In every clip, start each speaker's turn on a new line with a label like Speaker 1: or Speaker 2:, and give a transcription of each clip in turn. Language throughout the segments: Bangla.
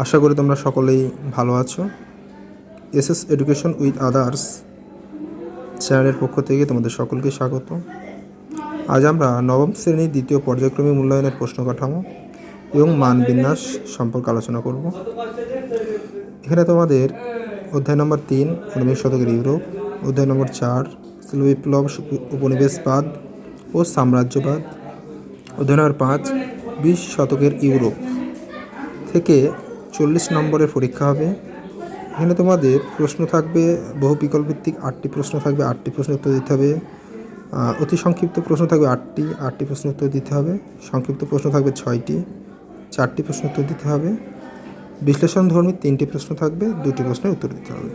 Speaker 1: আশা করি তোমরা সকলেই ভালো আছো। এসএস এডুকেশন উইথ আদার্স চ্যানেলের পক্ষ থেকে তোমাদের সকলকে স্বাগত। আজ আমরা নবম শ্রেণীর দ্বিতীয় পর্যায়ক্রমিক মূল্যায়নের প্রশ্ন কাঠামো এবং মান বিন্যাস সম্পর্কে আলোচনা করব। এখানে তোমাদের অধ্যায় নম্বর 3 ঊনবিংশ শতকের ইউরোপ, অধ্যায় নম্বর 4 শিল্প বিপ্লব, উপনিবেশবাদ ও সাম্রাজ্যবাদ, অধ্যায় নম্বর 5 20 শতকের ইউরোপ থেকে 40 নম্বরের পরীক্ষা হবে। এখানে তোমাদের প্রশ্ন থাকবে বহু বিকল্পভিত্তিক 8টি প্রশ্ন থাকবে, 8টি প্রশ্ন উত্তর দিতে হবে। অতি সংক্ষিপ্ত প্রশ্ন থাকবে 8টি প্রশ্ন উত্তর দিতে হবে। সংক্ষিপ্ত প্রশ্ন থাকবে 6টি, 4টি প্রশ্ন উত্তর দিতে হবে। বিশ্লেষণধর্মী 3টি প্রশ্ন থাকবে, 2টি প্রশ্নের উত্তর দিতে হবে।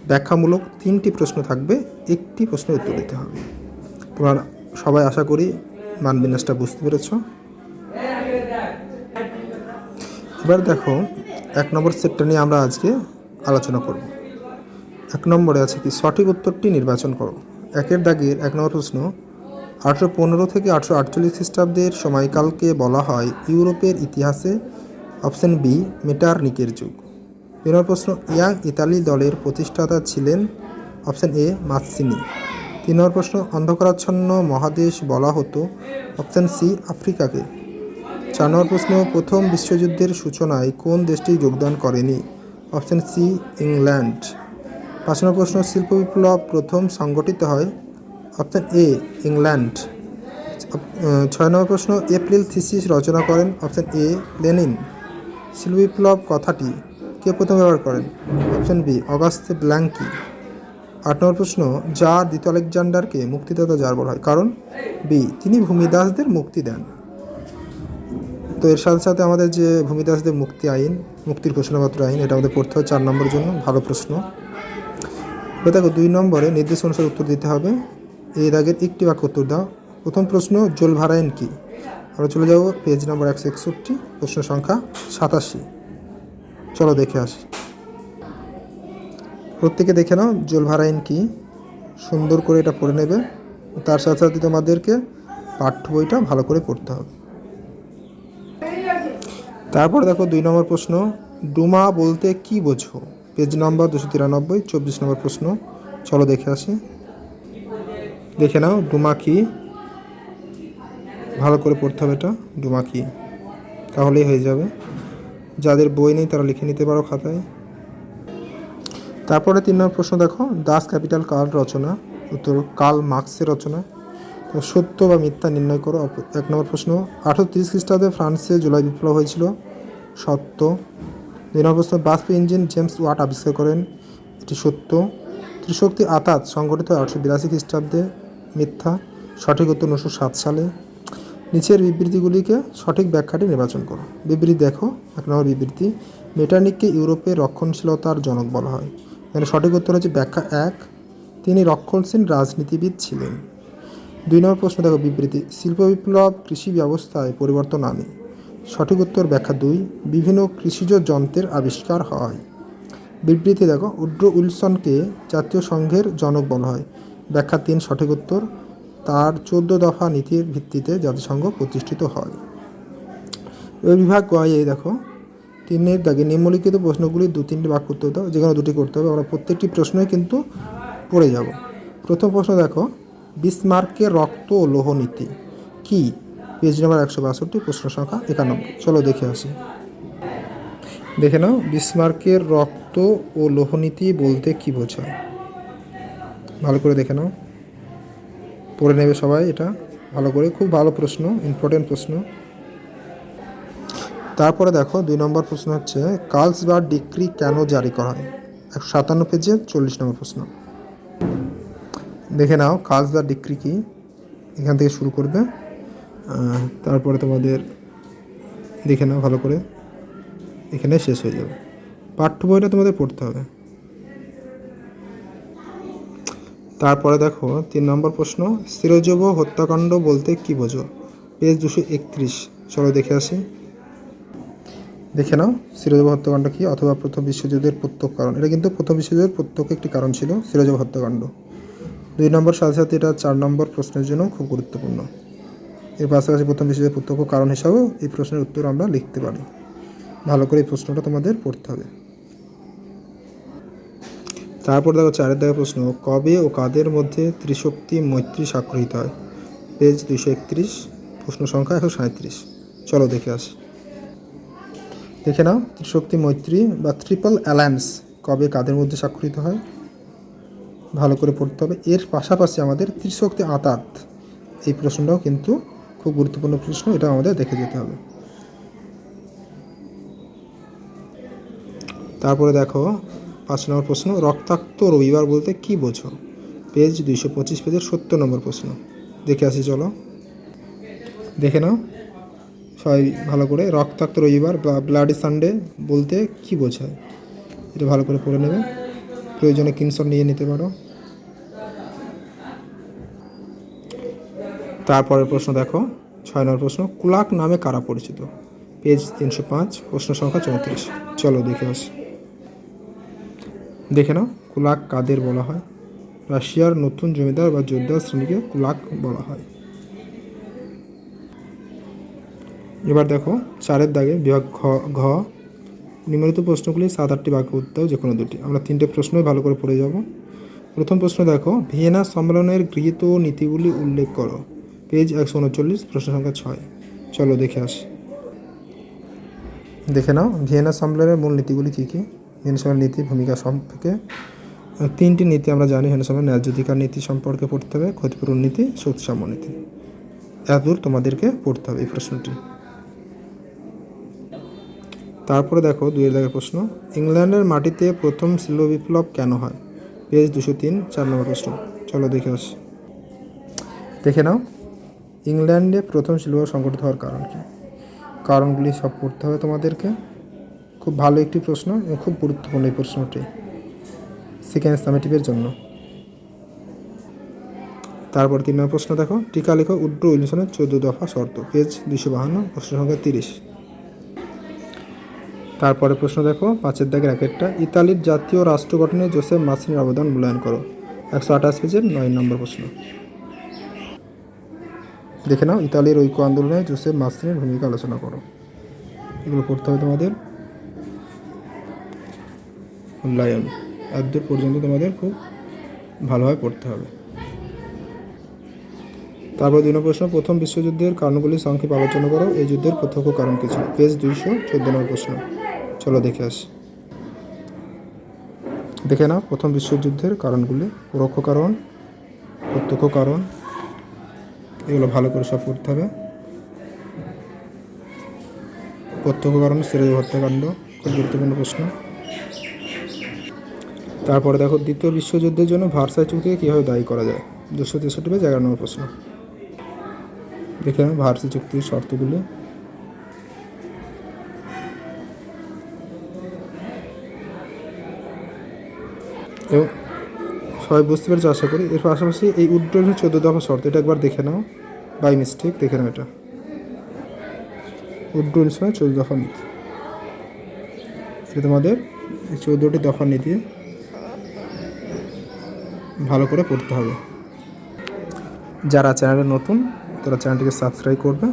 Speaker 1: ব্যাখ্যামূলক 3টি প্রশ্ন থাকবে, 1টি প্রশ্নের উত্তর দিতে হবে। তোমরা সবাই আশা করি মান বিন্যাসটা বুঝতে পেরেছ। এবার দেখো 1 নম্বর সেটটা নিয়ে আমরা আজকে আলোচনা করব। 1 নম্বরে আছে কি, সঠিক উত্তরটি নির্বাচন করো। 1-এর দাগের 1 নম্বর প্রশ্ন, 1815 থেকে 1848 খ্রিস্টাব্দের সময়কালকে বলা হয় ইউরোপের ইতিহাসে। অপশন বি, মেটারনিকের যুগ। 2 নম্বর প্রশ্ন, ইয়াং ইতালি দলের প্রতিষ্ঠাতা ছিলেন। Option A, মাৎসিনি। 3 নম্বর প্রশ্ন, অন্ধকারাচ্ছন্ন মহাদেশ বলা হতো। Option C, আফ্রিকাকে। 4 নম্বর প্রশ্ন, প্রথম বিশ্বযুদ্ধের সূচনায় কোন দেশটি যোগদান করেনি। Option C, England. 5 নম্বর প্রশ্ন, শিল্প বিপ্লব প্রথম সংগঠিত হয়। Option A, England. 6 নম্বর প্রশ্ন, এপ্রিল থিসিস রচনা করেন। Option A, Lenin. শিল্প বিপ্লব কথাটি কে প্রথম ব্যবহার করেন। Option B, Auguste Blanqui. 8 নম্বর প্রশ্ন, জার দ্বিতীয় আলেকজান্ডারকে মুক্তিদাতা জার বলা হয় কারণ। বি, তিনি ভূমিদাসদের মুক্তি দেন। তো এর সাথে সাথে আমাদের যে ভূমিদাসদের মুক্তির ঘোষণাপত্র আইন, এটা আমাদের পড়তে হবে 4 নম্বরের জন্য। ভালো প্রশ্ন। এবার দেখো 2 নম্বরে নির্দেশ অনুসারে উত্তর দিতে হবে। এই দাগের একটি বাক্য উত্তর দাও। প্রথম প্রশ্ন, জোলভারাইন কি। আমরা চলে যাব পেজ নম্বর 161, প্রশ্ন সংখ্যা 87। চলো দেখে আসি। প্রত্যেকে দেখে নাও জোলভারাইন কি, সুন্দর করে এটা পড়ে নেবে। তার সাথে সাথে তোমাদেরকে পাঠ্য বইটা ভালো করে পড়তে হবে। তারপর দেখো 2 নম্বর প্রশ্ন, ডুমা বলতে কি বোঝো। পেজ নম্বর 293, 24 নম্বর প্রশ্ন। চলো দেখে আসি। দেখে নাও ডুমা কি, ভালো করে পড়তে হবে এটা। ডুমা কি, তাহলেই হয়ে যাবে। যাদের বই নেই তারা লিখে নিতে পারো খাতায়। তারপরে 3 নম্বর প্রশ্ন দেখো, দাস ক্যাপিটাল কার রচনা। উত্তর, কার্ল মার্কসের রচনা। সত্য বা মিথ্যা নির্ণয় করো। 1 নম্বর প্রশ্ন, 1830 খ্রিস্টাব্দে ফ্রান্সে জুলাই বিপ্লব হয়েছিল। সত্য। 2 নম্বর প্রশ্ন, বাষ্প ইঞ্জিন জেমস ওয়াট আবিষ্কার করেন। এটি সত্য। ত্রিশক্তি আতাত সংগঠিত হয় 1882 খ্রিস্টাব্দে। মিথ্যা। সঠিক উত্তর 1907 সালে। নিচের বিবৃতিগুলিকে সঠিক ব্যাখ্যাটি নির্বাচন করো। বিবৃতি দেখো। 1 নম্বর বিবৃতি, মেটারনিককে ইউরোপের রক্ষণশীলতার জনক বলা হয়। এখানে সঠিক উত্তর হচ্ছে ব্যাখ্যা 1, তিনি রক্ষণশীল রাজনীতিবিদ ছিলেন। 2 নম্বর প্রশ্ন দেখো বিবৃতি, শিল্প বিপ্লব কৃষি ব্যবস্থায় পরিবর্তন আনে। সঠিক উত্তর ব্যাখ্যা 2, বিভিন্ন কৃষিজ যন্ত্রের আবিষ্কার হয়। বিবৃতি দেখো, উড্রো উইলসনকে জাতীয় সংঘের জনক বলা হয়। ব্যাখ্যা 3, সঠিক উত্তর, তার 14 দফা নীতির ভিত্তিতে জাতিসংঘ প্রতিষ্ঠিত হয়। ওই বিভাগ গয়ে দেখো 3-এর দাগে নিম্নলিখিত প্রশ্নগুলি 2-3টি বাক্য উত্তর দাও, যেখানে 2টি করতে হবে। আমরা প্রত্যেকটি প্রশ্নই কিন্তু পড়ে যাব। প্রথম প্রশ্ন দেখো, বিসমার্কের রক্ত ও লৌহ নীতি কি। পেজ নম্বর 162, প্রশ্ন সংখ্যা 91। চলো দেখে আসি। দেখে নাও, বিসমার্কের রক্ত ও লৌহ নীতি বলতে কি বোঝায়। ভালো করে দেখে নাও, পড়ে নেবে সবাই এটা ভালো করে। খুব ভালো প্রশ্ন, ইম্পর্টেন্ট প্রশ্ন। তারপরে দেখো 2 নম্বর প্রশ্ন হচ্ছে, কার্লসবার্গ ডিক্রি কেন জারি করা হয়। 157 পেজে 40 নম্বর প্রশ্ন। দেখে নাও কার্লসবার্গ ডিক্রি কি, এখান থেকে শুরু করবে। তারপরে তোমাদের দেখে নাও ভালো করে, এখানে শেষ হয়ে যাবে। পাঠ্য বইটা তোমাদের পড়তে হবে। তারপরে দেখো 3 নম্বর প্রশ্ন, সিরোজেভো হত্যাকাণ্ড বলতে কি বোঝো। পেজ 231। চলো দেখে আসি। দেখে নাও সিরোজেভো হত্যাকাণ্ড কি, অথবা প্রথম বিশ্বযুদ্ধের প্রত্যক্ষ কারণ। এটা কিন্তু প্রথম বিশ্বযুদ্ধের প্রত্যক্ষ একটি কারণ ছিল সিরোজেভো হত্যাকাণ্ড। 2 নম্বর সাথে সাথে এটা 4 নম্বর প্রশ্নের জন্য খুব গুরুত্বপূর্ণ। এর পাশাপাশি প্রথম বিশ্বযুদ্ধের প্রত্যক্ষ কারণ হিসাবেও এই প্রশ্নের উত্তর আমরা লিখতে পারি। ভালো করে এই প্রশ্নটা তোমাদের পড়তে হবে। তারপর দেখো 4 দাগের প্রশ্ন, কবে ও কাদের মধ্যে ত্রিশক্তি মৈত্রী স্বাক্ষরিত হয়? পেজ 231, প্রশ্ন সংখ্যা 137। চলো দেখে আসি। দেখে নাও, ত্রিশক্তি মৈত্রী বা ট্রিপল অ্যালায়েন্স কবে কাদের মধ্যে স্বাক্ষরিত হয়? ভালো করে পড়তে হবে। এর পাশাপাশি আমাদের ত্রিশক্তি আতাত, এই প্রশ্নটাও কিন্তু খুব গুরুত্বপূর্ণ প্রশ্ন, এটা আমাদের দেখে যেতে হবে। তারপরে দেখো 5 নম্বর প্রশ্ন, রক্তাক্ত রবিবার বলতে কি বোঝো? পেজ 225, পেজের 70 নম্বর প্রশ্ন। দেখে আসি চলো। দেখে নাও সবাই ভালো করে, রক্তাক্ত রবিবার বা ব্লাডি সানডে বলতে কি বোঝায়? এটা ভালো করে পড়ে নেবে, প্রয়োজনে স্ক্রিনশট নিয়ে নিতে পারো। তারপরের প্রশ্ন দেখো 6 নম্বর প্রশ্ন, কুলাক নামে কারা পরিচিত? পেজ 305, প্রশ্ন সংখ্যা 34। চলো দেখে আসি। দেখে নাও, কুলাক কাদের বলা হয়? রাশিয়ার নতুন জমিদার বা যোদ্ধা শ্রেণীকে কুলাক বলা হয়। এবার দেখো 4 দাগে বিভাগ ঘ, নিম্নলিখিত প্রশ্নগুলি 7-8টি বাক্যে উত্তর যে কোনো দুটি। আমরা 3টে প্রশ্নই ভালো করে পড়ে যাব। প্রথম প্রশ্ন দেখো, ভিয়েনা সম্মেলনের গৃহীত নীতিগুলি উল্লেখ করো। পেজ 139, প্রশ্ন সংখ্যা 6। চলো দেখে আসি। দেখে নাও, ভিয়েনা সম্মেলনের মূল নীতিগুলি কী কী? ভিয়েনা সম্মেলনের নীতি ভূমিকা সম্পর্কে 3টি নীতি আমরা জানি। ভিয়েনা সম্মেলনের ন্যায্যাধিকার নীতি সম্পর্কে পড়তে হবে, ক্ষতিপূরণ নীতি, শক্তি সাম্য নীতি। এতদূর তোমাদেরকে পড়তে হবে এই প্রশ্নটি। তারপরে দেখো 2 দাগের প্রশ্ন, ইংল্যান্ডের মাটিতে প্রথম শিল্প বিপ্লব কেন হয়? পেজ 203, 4 নম্বর প্রশ্ন। চলো দেখে আসি। দেখে নাও, ইংল্যান্ডে প্রথম শিল্প সংগঠিত হওয়ার কারণ কী? কারণগুলি সব পড়তে হবে তোমাদেরকে। খুব ভালো একটি প্রশ্ন এবং খুব গুরুত্বপূর্ণ এই প্রশ্নটি সেকেন্ড সামেটিভের জন্য। তারপর 3 নম্বর প্রশ্ন দেখো, টিকা লেখো উড্রো উইলসনের 14 দফা শর্ত। পেজ 252, প্রশ্ন সংখ্যা 30। তারপরে প্রশ্ন দেখো 5 দাগের 1টা, ইতালির জাতীয় রাষ্ট্র গঠনে জোসেফ মাসরিনির অবদান মূল্যায়ন করো। 128 পেজের 9 নম্বর প্রশ্ন। দেখে নাও, ইতালির ঐক্য আন্দোলনে জোসেফ মাসরিনির ভূমিকা আলোচনা করো। এগুলো পড়তে হবে তোমাদের। মূল্যায়ন এতদূর পর্যন্ত তোমাদের খুব ভালোভাবে পড়তে হবে। তারপর 2 নম্বর প্রশ্ন, প্রথম বিশ্বযুদ্ধের কারণগুলি সংক্ষেপে আলোচনা করো। এই যুদ্ধের প্রত্যক্ষ কারণ কিছু। পেজ 214 নম্বর প্রশ্ন। চলো দেখে আসি। দেখে নাও, প্রথম বিশ্বযুদ্ধের কারণগুলি, পরোক্ষ কারণ, প্রত্যক্ষ কারণ, এগুলো ভালো করে সব পড়তে হবে। প্রত্যক্ষ কারণ সিরাজ হত্যাকাণ্ড, খুব গুরুত্বপূর্ণ প্রশ্ন। তারপরে দেখো, দ্বিতীয় বিশ্বযুদ্ধের জন্য ভার্সাই চুক্তিকে কীভাবে দায়ী করা যায়? 263 পেজ 11 নম্বর প্রশ্ন। দেখে নাও ভার্সাই চুক্তির শর্তগুলি। এবং সবাই বুঝতে পেরেছে আশা করি। এর পাশাপাশি এই উড্রোনের 14 দফা শর্ত, এটা একবার দেখে নাও, বাই মিস্টেক দেখে নাও। এটা উড্রোনের 14 দফা নীতি, এটা তোমাদের 14টি দফা নীতি ভালো করে পড়তে হবে। যারা চ্যানেলে নতুন তারা চ্যানেলটিকে সাবস্ক্রাইব করবে।